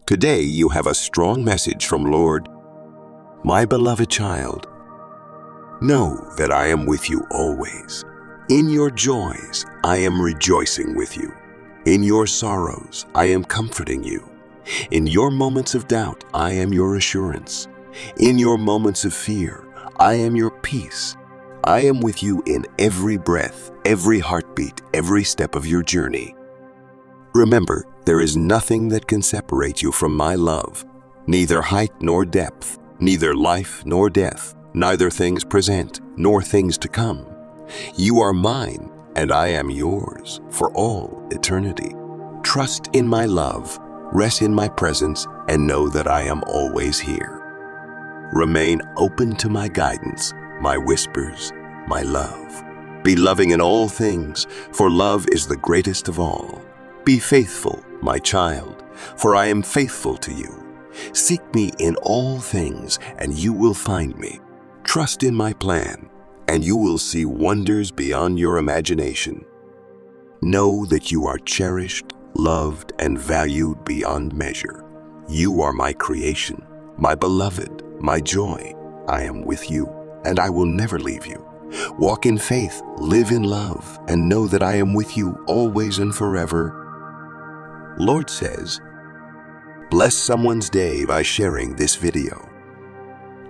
Today you have a strong message from Lord. My beloved child, know that I am with you always. In your joys, I am rejoicing with you. In your sorrows, I am comforting you. In your moments of doubt, I am your assurance. In your moments of fear, I am your peace. I am with you in every breath, every heartbeat, every step of your journey. Remember, there is nothing that can separate you from my love, neither height nor depth, neither life nor death, neither things present nor things to come. You are mine, and I am yours for all eternity. Trust in my love, rest in my presence, and know that I am always here. Remain open to my guidance, my whispers, my love. Be loving in all things, for love is the greatest of all. Be faithful, my child, for I am faithful to you. Seek me in all things, and you will find me. Trust in my plan, and you will see wonders beyond your imagination. Know that you are cherished, loved, and valued beyond measure. You are my creation, my beloved, my joy. I am with you, and I will never leave you. Walk in faith, live in love, and know that I am with you always and forever. Lord says, bless someone's day by sharing this video.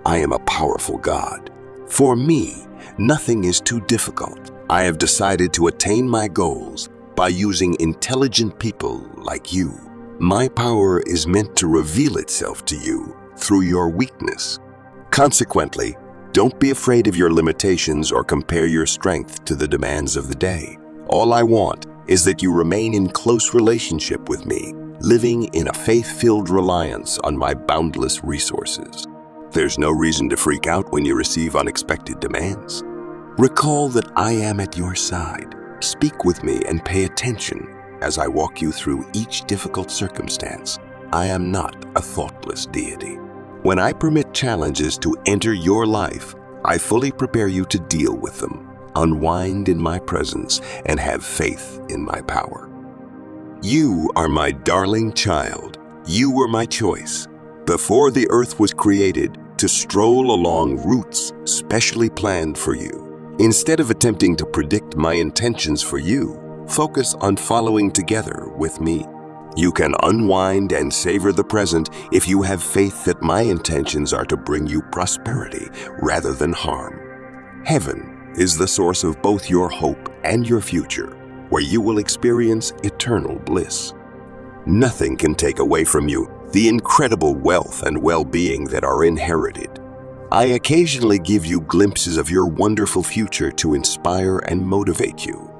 I am a powerful God. For me, nothing is too difficult. I have decided to attain my goals by using intelligent people like you. My power is meant to reveal itself to you through your weakness. Consequently, don't be afraid of your limitations or compare your strength to the demands of the day. All I want is that you remain in close relationship with me, living in a faith-filled reliance on my boundless resources. There's no reason to freak out when you receive unexpected demands. Recall that I am at your side. Speak with me and pay attention as I walk you through each difficult circumstance. I am not a thoughtless deity. When I permit challenges to enter your life, I fully prepare you to deal with them. Unwind in my presence and have faith in my power. You are my darling child. You were my choice. Before the earth was created, to stroll along routes specially planned for you. Instead of attempting to predict my intentions for you, focus on following together with me. You can unwind and savor the present if you have faith that my intentions are to bring you prosperity rather than harm. Heaven is the source of both your hope and your future, where you will experience eternal bliss. Nothing can take away from you the incredible wealth and well-being that are inherited. I occasionally give you glimpses of your wonderful future to inspire and motivate you.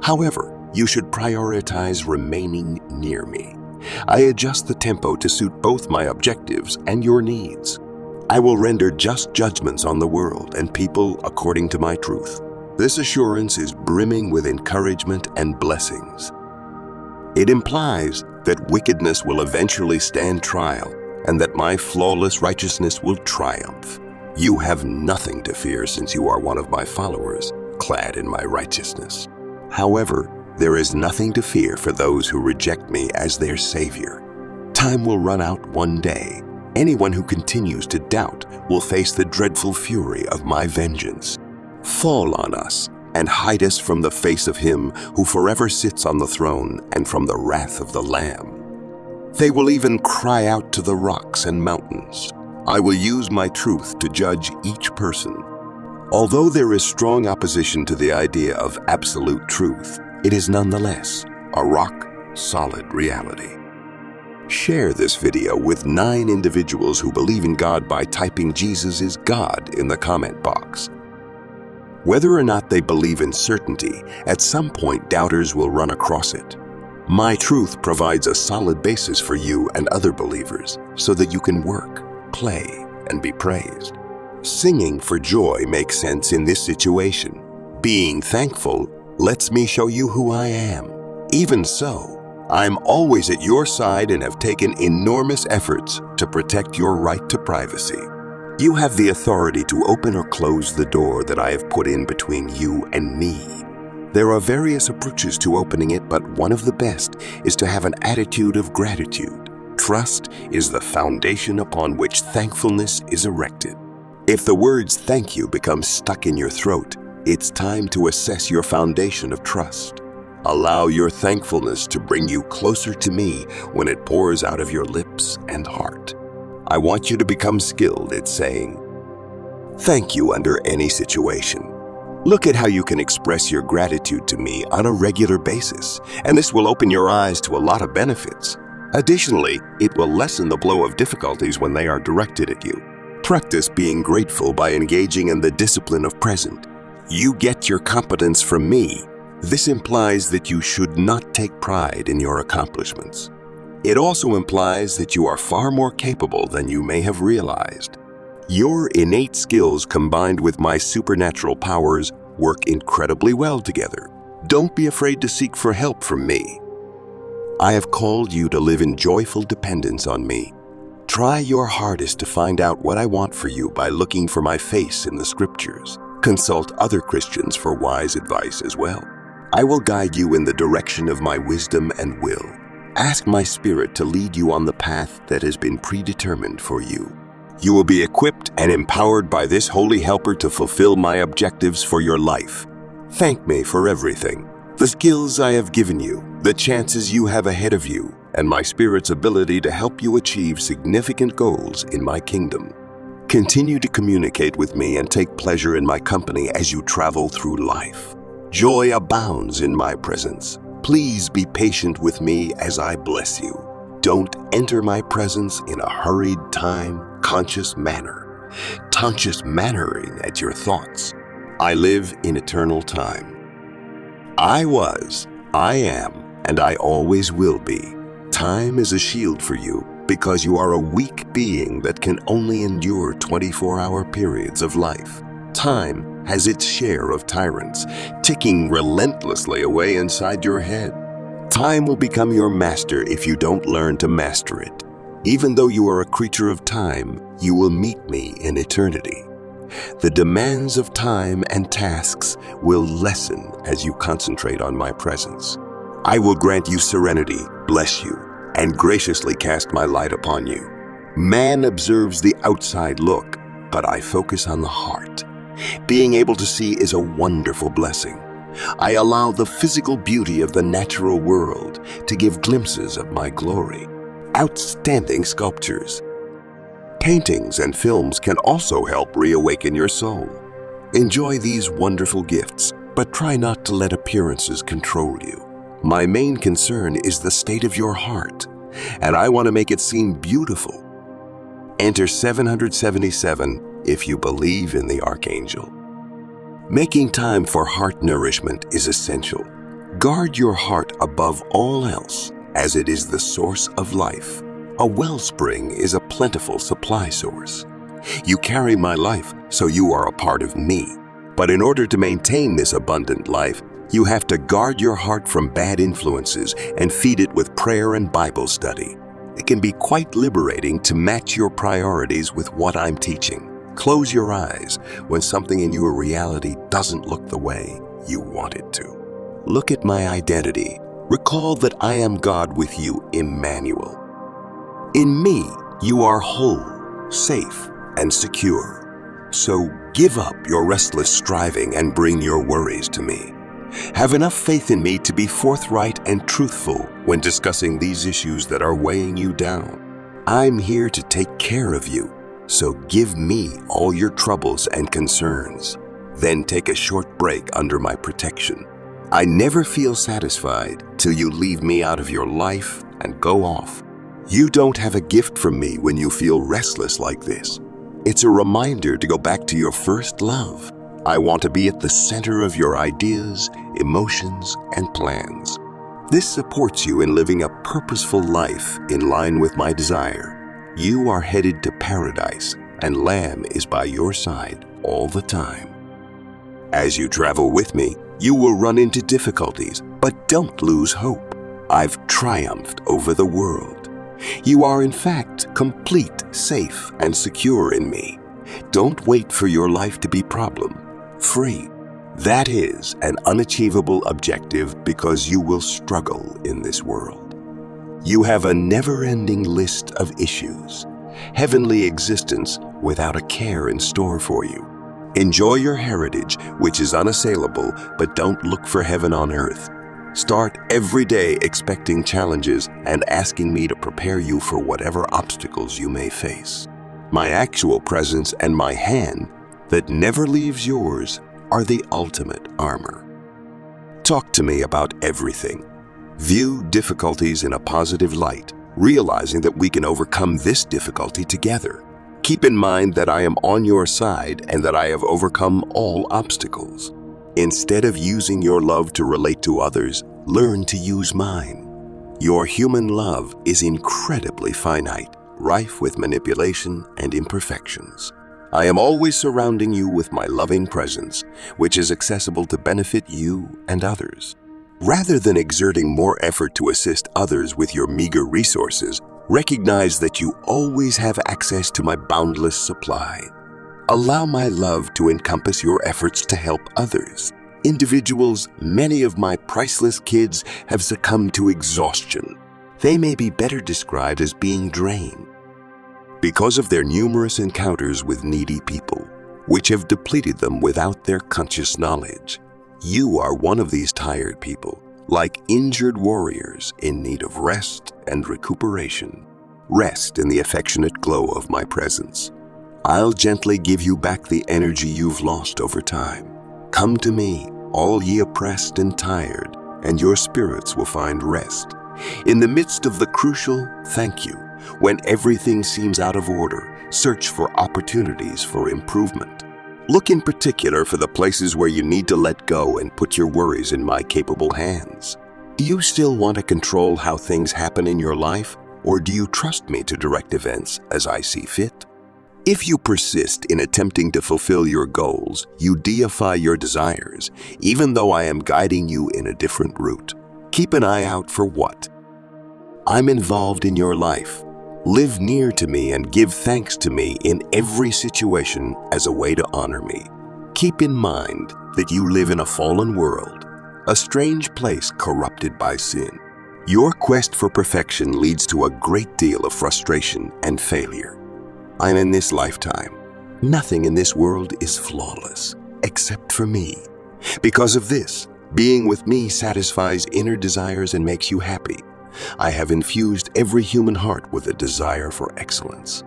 However, you should prioritize remaining near me. I adjust the tempo to suit both my objectives and your needs. I will render just judgments on the world and people according to my truth. This assurance is brimming with encouragement and blessings. It implies that wickedness will eventually stand trial and that my flawless righteousness will triumph. You have nothing to fear since you are one of my followers, clad in my righteousness. However, there is nothing to fear for those who reject me as their Savior. Time will run out one day. Anyone who continues to doubt will face the dreadful fury of my vengeance. Fall on us and hide us from the face of him who forever sits on the throne and from the wrath of the Lamb. They will even cry out to the rocks and mountains. I will use my truth to judge each person. Although there is strong opposition to the idea of absolute truth, it is nonetheless a rock-solid reality. Share this video with 9 individuals who believe in God by typing Jesus is God in the comment box. Whether or not they believe in certainty, at some point doubters will run across it. My truth provides a solid basis for you and other believers so that you can work, play, and be praised. Singing for joy makes sense in this situation. Being thankful lets me show you who I am. Even so, I'm always at your side and have taken enormous efforts to protect your right to privacy. You have the authority to open or close the door that I have put in between you and me. There are various approaches to opening it, but one of the best is to have an attitude of gratitude. trust is the foundation upon which thankfulness is erected. If the words thank you become stuck in your throat, it's time to assess your foundation of trust. Allow your thankfulness to bring you closer to me when it pours out of your lips and heart. I want you to become skilled at saying thank you under any situation. Look at how you can express your gratitude to me on a regular basis, and this will open your eyes to a lot of benefits. Additionally, it will lessen the blow of difficulties when they are directed at you. Practice being grateful by engaging in the discipline of present. You get your competence from me. This implies that you should not take pride in your accomplishments. It also implies that you are far more capable than you may have realized. Your innate skills combined with my supernatural powers work incredibly well together. Don't be afraid to seek for help from me. I have called you to live in joyful dependence on me. Try your hardest to find out what I want for you by looking for my face in the scriptures. Consult other Christians for wise advice as well. I will guide you in the direction of my wisdom and will. Ask my Spirit to lead you on the path that has been predetermined for you. You will be equipped and empowered by this holy helper to fulfill my objectives for your life. Thank me for everything. The skills I have given you, the chances you have ahead of you, and my Spirit's ability to help you achieve significant goals in my kingdom. Continue to communicate with me and take pleasure in my company as you travel through life. Joy abounds in my presence. Please be patient with me as I bless you. Don't enter my presence in a hurried, time-conscious manner, conscious mannering at your thoughts. I live in eternal time. I was, I am, and I always will be. Time is a shield for you because you are a weak being that can only endure 24-hour periods of life. Time has its share of tyrants, ticking relentlessly away inside your head. Time will become your master if you don't learn to master it. Even though you are a creature of time, you will meet me in eternity. The demands of time and tasks will lessen as you concentrate on my presence. I will grant you serenity, bless you, and graciously cast my light upon you. Man observes the outside look, but I focus on the heart. Being able to see is a wonderful blessing. I allow the physical beauty of the natural world to give glimpses of my glory. Outstanding sculptures, paintings, and films can also help reawaken your soul. Enjoy these wonderful gifts, but try not to let appearances control you. My main concern is the state of your heart, and I want to make it seem beautiful. Enter 777 if you believe in the Archangel. Making time for heart nourishment is essential. Guard your heart above all else, as it is the source of life. A wellspring is a plentiful supply source. You carry my life, so you are a part of me. But in order to maintain this abundant life, you have to guard your heart from bad influences and feed it with prayer and Bible study. It can be quite liberating to match your priorities with what I'm teaching. Close your eyes when something in your reality doesn't look the way you want it to. Look at my identity. Recall that I am God with you, Emmanuel. In me, you are whole, safe, and secure. So give up your restless striving and bring your worries to me. Have enough faith in me to be forthright and truthful when discussing these issues that are weighing you down. I'm here to take care of you. So give me all your troubles and concerns. Then take a short break under my protection. I never feel satisfied till you leave me out of your life and go off. You don't have a gift from me when you feel restless like this. It's a reminder to go back to your first love. I want to be at the center of your ideas, emotions, and plans. This supports you in living a purposeful life in line with my desire. You are headed to paradise, and Lamb is by your side all the time. As you travel with me, you will run into difficulties, but don't lose hope. I've triumphed over the world. You are in fact complete, safe, and secure in me. Don't wait for your life to be problem-free. That is an unachievable objective because you will struggle in this world. You have a never-ending list of issues, heavenly existence without a care in store for you. Enjoy your heritage, which is unassailable, but don't look for heaven on earth. Start every day expecting challenges and asking me to prepare you for whatever obstacles you may face. My actual presence and my hand that never leaves yours are the ultimate armor. Talk to me about everything. View difficulties in a positive light, realizing that we can overcome this difficulty together. Keep in mind that I am on your side and that I have overcome all obstacles. Instead of using your love to relate to others, learn to use mine. Your human love is incredibly finite, rife with manipulation and imperfections. I am always surrounding you with my loving presence, which is accessible to benefit you and others. Rather than exerting more effort to assist others with your meager resources, recognize that you always have access to my boundless supply. Allow my love to encompass your efforts to help others. Individuals, many of my priceless kids have succumbed to exhaustion. They may be better described as being drained because of their numerous encounters with needy people, which have depleted them without their conscious knowledge. You are one of these tired people, like injured warriors in need of rest and recuperation. Rest in the affectionate glow of my presence. I'll gently give you back the energy you've lost over time. Come to me, all ye oppressed and tired, and your spirits will find rest. In the midst of the crucial thank you, when everything seems out of order, search for opportunities for improvement. Look in particular for the places where you need to let go and put your worries in my capable hands. Do you still want to control how things happen in your life, or do you trust me to direct events as I see fit? If you persist in attempting to fulfill your goals, you deify your desires, even though I am guiding you in a different route. Keep an eye out for what? I'm involved in your life. Live near to me and give thanks to me in every situation as a way to honor me. Keep in mind that you live in a fallen world, a strange place corrupted by sin. Your quest for perfection leads to a great deal of frustration and failure. I'm in this lifetime. Nothing in this world is flawless, except for me. Because of this, being with me satisfies inner desires and makes you happy. I have infused every human heart with a desire for excellence.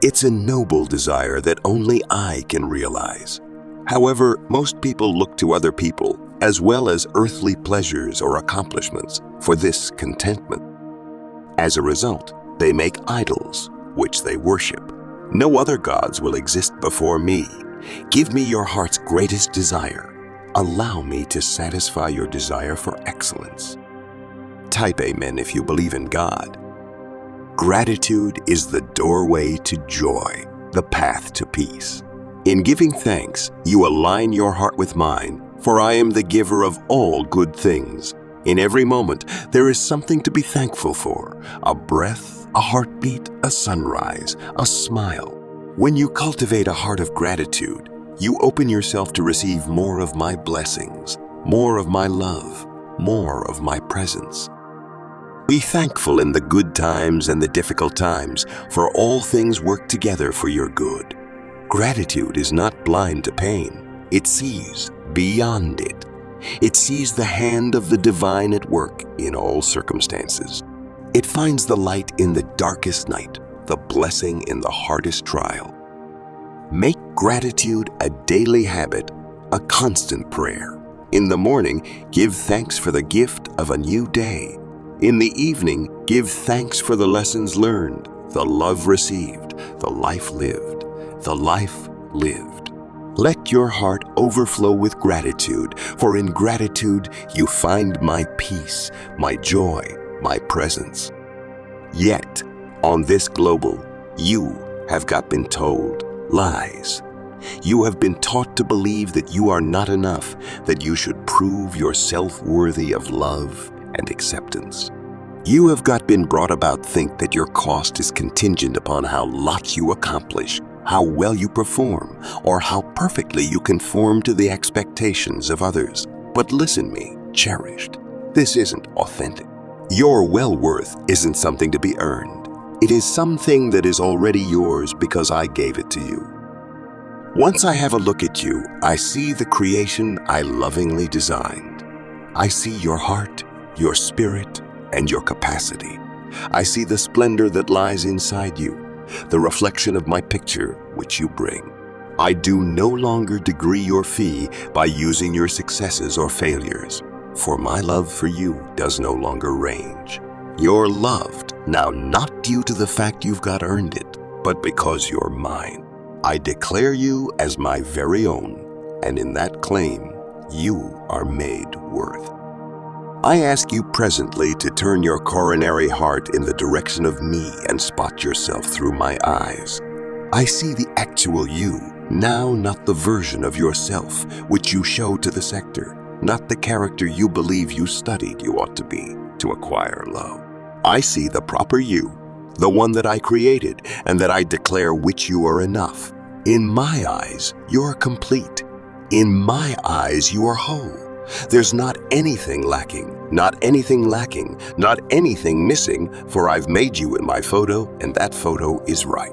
It's a noble desire that only I can realize. However, most people look to other people, as well as earthly pleasures or accomplishments, for this contentment. As a result, they make idols, which they worship. No other gods will exist before me. Give me your heart's greatest desire. Allow me to satisfy your desire for excellence. Type amen if you believe in God. Gratitude is the doorway to joy, the path to peace. In giving thanks, you align your heart with mine, for I am the giver of all good things. In every moment, there is something to be thankful for: a breath, a heartbeat, a sunrise, a smile. When you cultivate a heart of gratitude, you open yourself to receive more of my blessings, more of my love, more of my presence. Be thankful in the good times and the difficult times, for all things work together for your good. Gratitude is not blind to pain. It sees beyond it. It sees the hand of the divine at work in all circumstances. It finds the light in the darkest night, the blessing in the hardest trial. Make gratitude a daily habit, a constant prayer. In the morning, give thanks for the gift of a new day. In the evening, give thanks for the lessons learned, the love received, the life lived, the life lived. Let your heart overflow with gratitude, for in gratitude you find my peace, my joy, my presence. Yet, on this global, you have been told lies. You have been taught to believe that you are not enough, that you should prove yourself worthy of love and acceptance. You have been brought about think that your cost is contingent upon how lots you accomplish, how well you perform, or how perfectly you conform to the expectations of others. But listen me, cherished, this isn't authentic. Your well-worth isn't something to be earned. It is something that is already yours because I gave it to you. Once I have a look at you, I see the creation I lovingly designed. I see your heart, your spirit, and your capacity. I see the splendor that lies inside you, the reflection of my picture which you bring. I do no longer degree your fee by using your successes or failures, for my love for you does no longer range. You're loved, now not due to the fact you've got earned it, but because you're mine. I declare you as my very own, and in that claim, you are made worth. I ask you presently to turn your coronary heart in the direction of me and spot yourself through my eyes. I see the actual you, now not the version of yourself which you show to the sector, not the character you believe you studied you ought to be to acquire love. I see the proper you, the one that I created and that I declare which you are enough. In my eyes, you're complete. In my eyes, you are whole. There's not anything lacking, not anything missing, for I've made you in my photo, and that photo is right.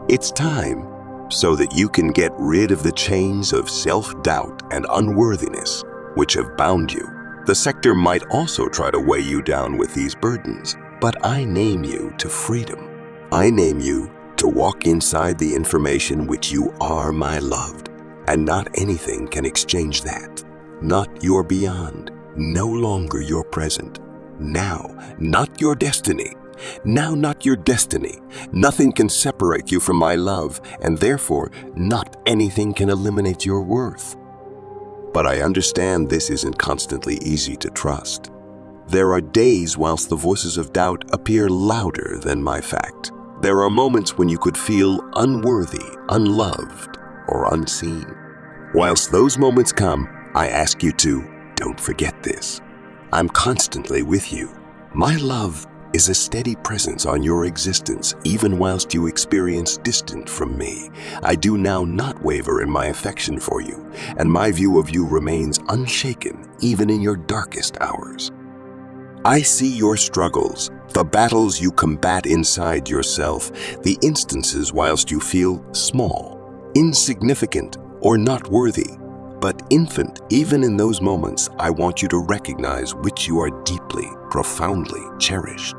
It's time so that you can get rid of the chains of self-doubt and unworthiness which have bound you. The sector might also try to weigh you down with these burdens, but I name you to freedom. I name you to walk inside the information which you are, my loved, and not anything can exchange that. Not your beyond, no longer your present. Now, not your destiny. Now, not your destiny. Nothing can separate you from my love, and therefore, not anything can eliminate your worth. But I understand this isn't constantly easy to trust. There are days whilst the voices of doubt appear louder than my fact. There are moments when you could feel unworthy, unloved, or unseen. Whilst those moments come, I ask you to don't forget this. I'm constantly with you. My love is a steady presence on your existence, even whilst you experience distant from me. I do now not waver in my affection for you, and my view of you remains unshaken even in your darkest hours. I see your struggles, the battles you combat inside yourself, the instances whilst you feel small, insignificant, or not worthy. But infant, even in those moments, I want you to recognize which you are deeply, profoundly cherished.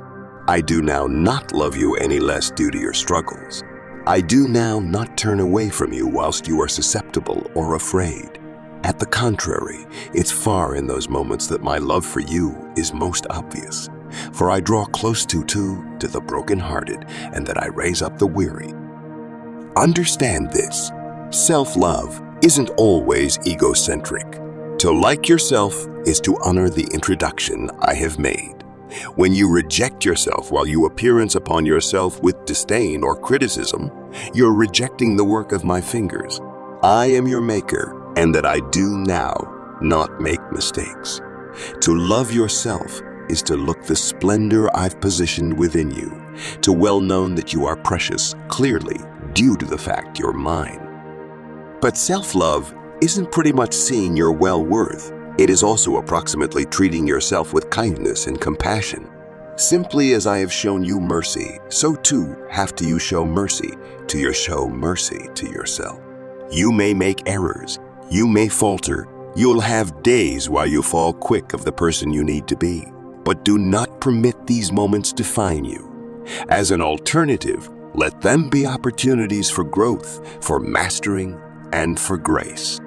I do now not love you any less due to your struggles. I do now not turn away from you whilst you are susceptible or afraid. At the contrary, it's far in those moments that my love for you is most obvious. For I draw close to the brokenhearted, and that I raise up the weary. Understand this. Self-love isn't always egocentric. To like yourself is to honor the introduction I have made. When you reject yourself while you appearance upon yourself with disdain or criticism, you're rejecting the work of my fingers. I am your maker, and that I do now not make mistakes. To love yourself is to look the splendor I've positioned within you, to well known that you are precious, clearly due to the fact you're mine. But self-love isn't pretty much seeing your well-worth. It is also approximately treating yourself with kindness and compassion. Simply as I have shown you mercy, so too have to you show mercy to yourself. You may make errors, you may falter, you'll have days while you fall quick of the person you need to be. But do not permit these moments define you. As an alternative, let them be opportunities for growth, for mastering, and for grace.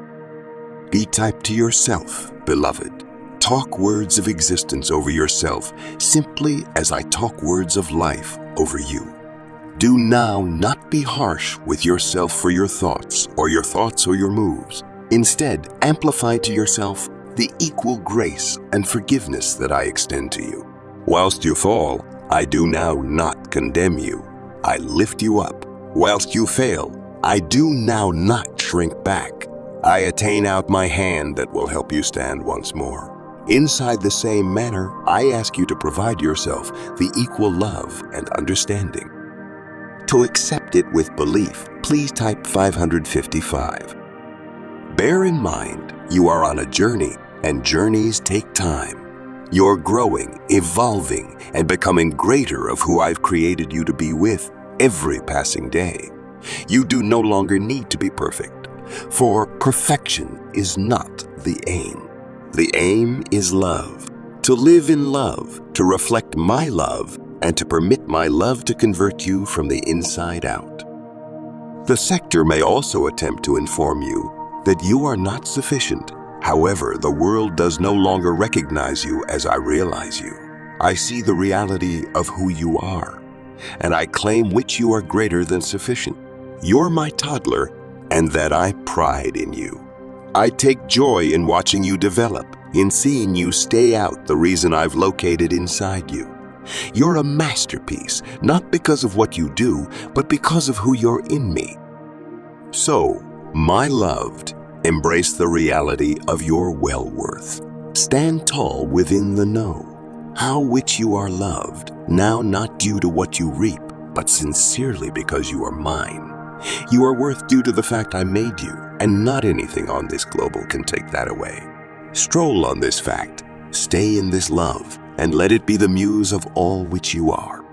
Be type to yourself, beloved. Talk words of existence over yourself, simply as I talk words of life over you. Do now not be harsh with yourself for your thoughts or your moves. Instead, amplify to yourself the equal grace and forgiveness that I extend to you. Whilst you fall, I do now not condemn you. I lift you up. Whilst you fail, I do now not shrink back. I attain out my hand that will help you stand once more. Inside the same manner, I ask you to provide yourself the equal love and understanding. To accept it with belief, please type 555. Bear in mind, you are on a journey, and journeys take time. You're growing, evolving, and becoming greater of who I've created you to be with every passing day. You do no longer need to be perfect, for perfection is not the aim. The aim is love, to live in love, to reflect my love, and to permit my love to convert you from the inside out. The sector may also attempt to inform you that you are not sufficient. However, the world does no longer recognize you as I realize you. I see the reality of who you are, and I claim which you are greater than sufficient. You're my toddler, and that I pride in you. I take joy in watching you develop, in seeing you stay out the reason I've located inside you. You're a masterpiece, not because of what you do, but because of who you're in me. So, my loved, embrace the reality of your well-worth. Stand tall within the know, how which you are loved, now not due to what you reap, but sincerely because you are mine. You are worth due to the fact I made you, and not anything on this global can take that away. Stroll on this fact, stay in this love, and let it be the muse of all which you are.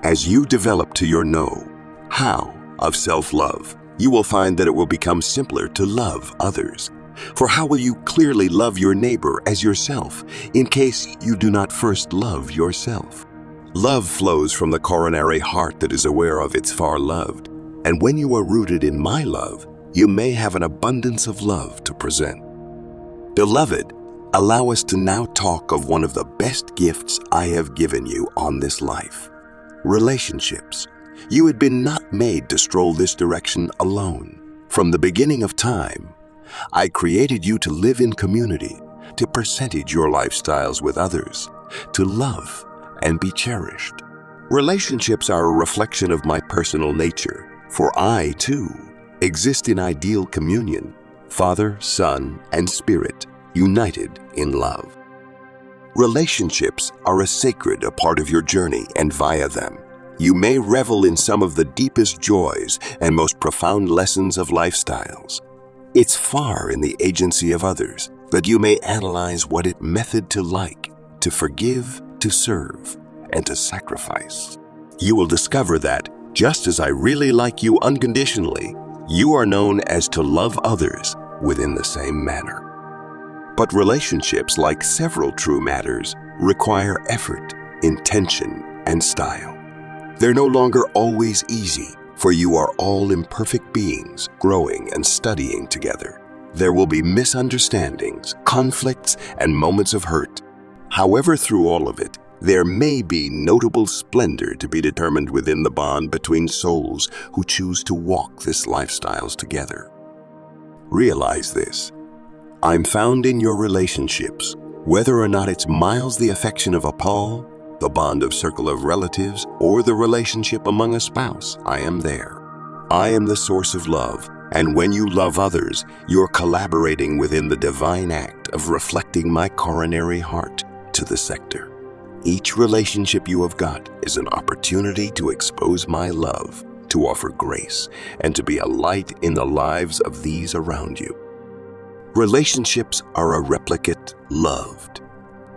As you develop to your know-how of self-love, you will find that it will become simpler to love others. For how will you clearly love your neighbor as yourself in case you do not first love yourself? Love flows from the coronary heart that is aware of its far loved, and when you are rooted in my love, you may have an abundance of love to present. Beloved, allow us to now talk of one of the best gifts I have given you on this life: relationships. You had been not made to stroll this direction alone. From the beginning of time, I created you to live in community, to percentage your lifestyles with others, to love and be cherished. Relationships are a reflection of my personal nature, for I, too, exist in ideal communion, Father, Son, and Spirit, united in love. Relationships are a sacred part of your journey, and via them, you may revel in some of the deepest joys and most profound lessons of lifestyles. It's far in the agency of others that you may analyze what it method to like, to forgive, to serve, and to sacrifice. You will discover that, just as I really like you unconditionally, you are known as to love others within the same manner. But relationships, like several true matters, require effort, intention, and style. They're no longer always easy, for you are all imperfect beings growing and studying together. There will be misunderstandings, conflicts, and moments of hurt. However, through all of it, there may be notable splendor to be determined within the bond between souls who choose to walk this lifestyles together. Realize this: I'm found in your relationships, whether or not it's miles the affection of a Paul, the bond of circle of relatives, or the relationship among a spouse. I am there. I am the source of love, and when you love others, you're collaborating within the divine act of reflecting my coronary heart to the sector. Each relationship you have got is an opportunity to expose my love, to offer grace, and to be a light in the lives of these around you. Relationships are a replicate loved.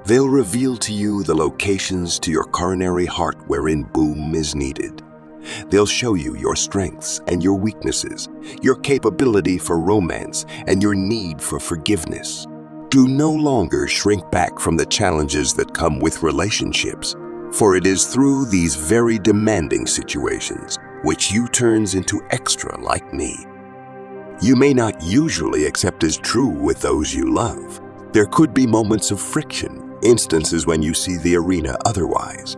They'll reveal to you the locations to your coronary heart wherein boom is needed. They'll show you your strengths and your weaknesses, your capability for romance, and your need for forgiveness. Do no longer shrink back from the challenges that come with relationships, for it is through these very demanding situations which you turns into extra like me. You may not usually accept as true with those you love. There could be moments of friction, instances when you see the arena otherwise.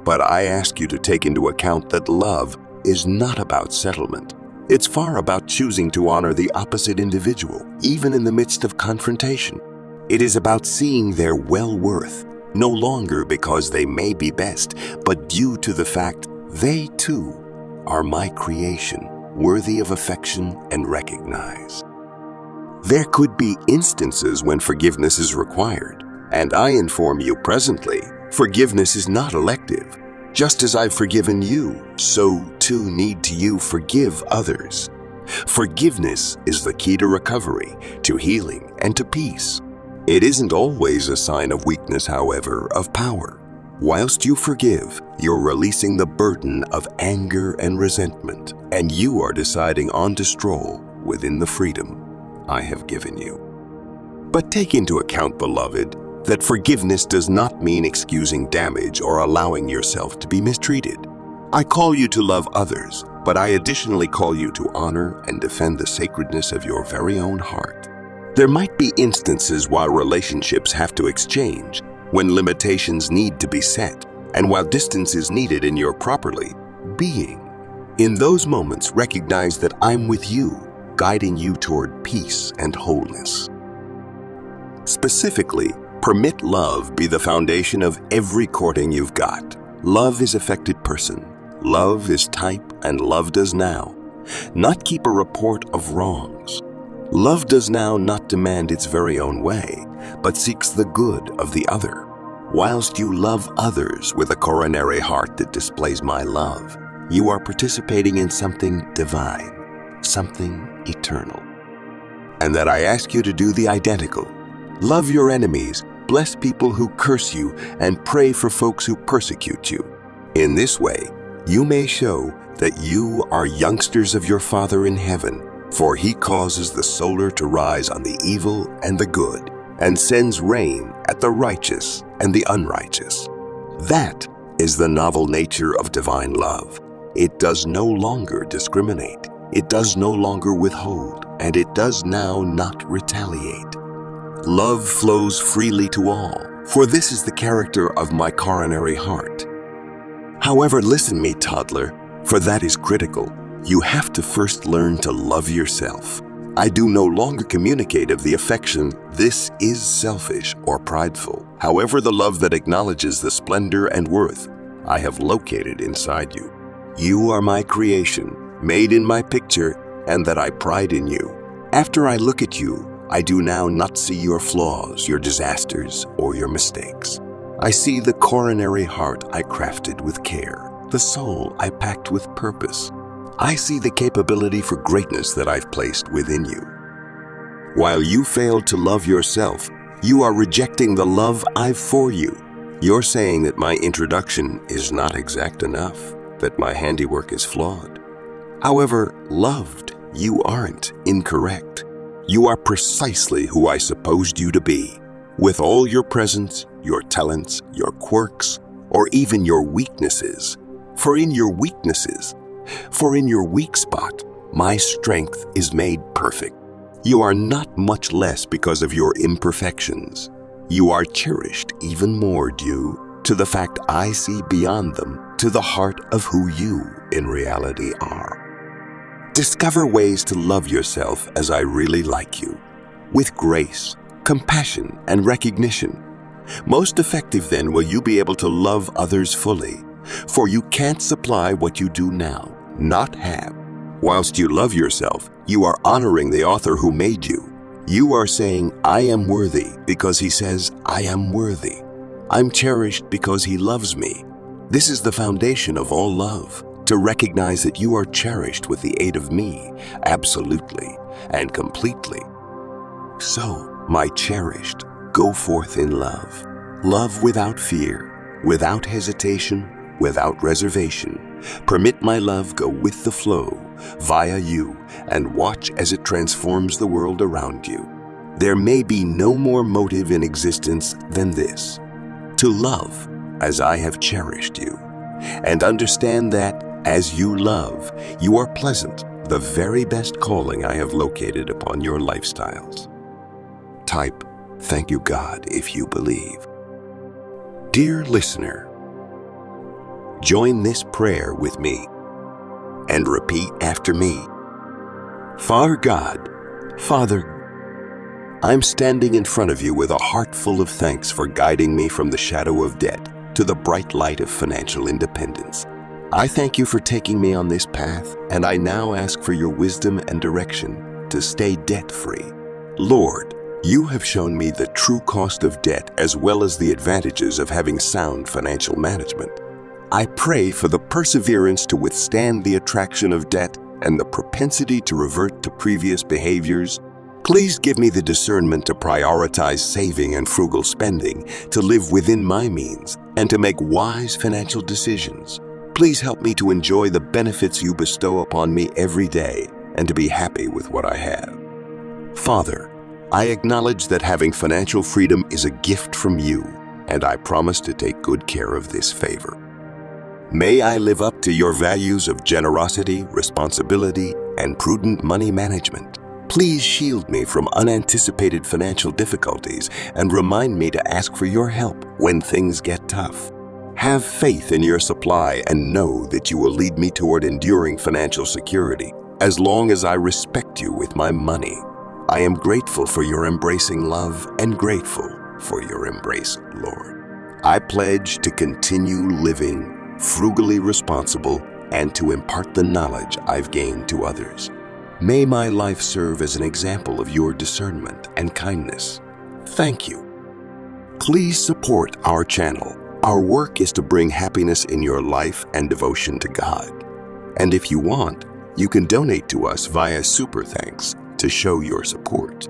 But I ask you to take into account that love is not about settlement. It's far about choosing to honor the opposite individual, even in the midst of confrontation. It is about seeing their well-worth, no longer because they may be best, but due to the fact they too are my creation, worthy of affection and recognize. There could be instances when forgiveness is required, and I inform you presently, forgiveness is not elective. Just as I've forgiven you, so too need to you forgive others. Forgiveness is the key to recovery, to healing, and to peace. It isn't always a sign of weakness, however, of power. Whilst you forgive, you're releasing the burden of anger and resentment, and you are deciding on to stroll within the freedom I have given you. But take into account, beloved, that forgiveness does not mean excusing damage or allowing yourself to be mistreated. I call you to love others, but I additionally call you to honor and defend the sacredness of your very own heart. There might be instances while relationships have to exchange, when limitations need to be set, and while distance is needed in your properly being. In those moments, recognize that I'm with you, guiding you toward peace and wholeness. Specifically, permit love be the foundation of every courting you've got. Love is affected person. Love is type, and love does now not keep a report of wrongs. Love does now not demand its very own way, but seeks the good of the other. Whilst you love others with a coronary heart that displays my love, you are participating in something divine, something eternal. And that I ask you to do the identical. Love your enemies, bless people who curse you, and pray for folks who persecute you. In this way, you may show that you are youngsters of your Father in heaven, for he causes the solar to rise on the evil and the good, and sends rain at the righteous and the unrighteous. That is the novel nature of divine love. It does no longer discriminate. It does no longer withhold, and it does now not retaliate. Love flows freely to all, for this is the character of my coronary heart. However, listen me, toddler, for that is critical. You have to first learn to love yourself. I do no longer communicate of the affection this is selfish or prideful. However, the love that acknowledges the splendor and worth I have located inside you. You are my creation, made in my picture, and that I pride in you. After I look at you, I do now not see your flaws, your disasters, or your mistakes. I see the coronary heart I crafted with care, the soul I packed with purpose. I see the capability for greatness that I've placed within you. While you fail to love yourself, you are rejecting the love I've for you. You're saying that my introduction is not exact enough, that my handiwork is flawed. However, loved, you aren't incorrect. You are precisely who I supposed you to be, with all your presence, your talents, your quirks, or even your weaknesses. For in your weak spot, my strength is made perfect. You are not much less because of your imperfections. You are cherished even more due to the fact I see beyond them, to the heart of who you in reality are. Discover ways to love yourself as I really like you, with grace, compassion, and recognition. Most effective then will you be able to love others fully, for you can't supply what you do now, not have. Whilst you love yourself, you are honoring the author who made you. You are saying, I am worthy because he says, I am worthy. I'm cherished because he loves me. This is the foundation of all love, to recognize that you are cherished with the aid of me, absolutely and completely. So, my cherished, go forth in love. Love without fear, without hesitation, without reservation. Permit my love go with the flow, via you, and watch as it transforms the world around you. There may be no more motive in existence than this, to love as I have cherished you, and understand that, as you love, you are pleasant, the very best calling I have located upon your lifestyles. Type, thank you God if you believe. Dear listener, join this prayer with me and repeat after me. Father God, Father, I'm standing in front of you with a heart full of thanks for guiding me from the shadow of debt to the bright light of financial independence. I thank you for taking me on this path, and I now ask for your wisdom and direction to stay debt-free. Lord, you have shown me the true cost of debt as well as the advantages of having sound financial management. I pray for the perseverance to withstand the attraction of debt and the propensity to revert to previous behaviors. Please give me the discernment to prioritize saving and frugal spending, to live within my means, and to make wise financial decisions. Please help me to enjoy the benefits you bestow upon me every day and to be happy with what I have. Father, I acknowledge that having financial freedom is a gift from you, and I promise to take good care of this favor. May I live up to your values of generosity, responsibility, and prudent money management. Please shield me from unanticipated financial difficulties and remind me to ask for your help when things get tough. Have faith in your supply and know that you will lead me toward enduring financial security as long as I respect you with my money. I am grateful for your embracing love and grateful for your embrace, Lord. I pledge to continue living frugally responsible and to impart the knowledge I've gained to others. May my life serve as an example of your discernment and kindness. Thank you. Please support our channel. Our work is to bring happiness in your life and devotion to God. And if you want, you can donate to us via Super Thanks to show your support.